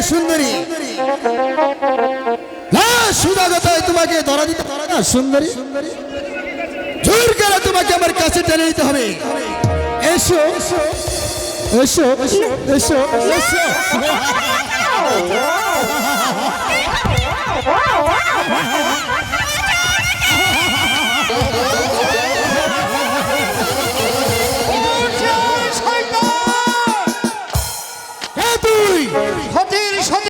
সুন্দরী না সুদাগতায় তোমাকে ধরা দিতে পারে না সুন্দরী জোর করে তোমাকে আমার কাছে টেনে নিতে হবে এসো এসো এসো এসো তুই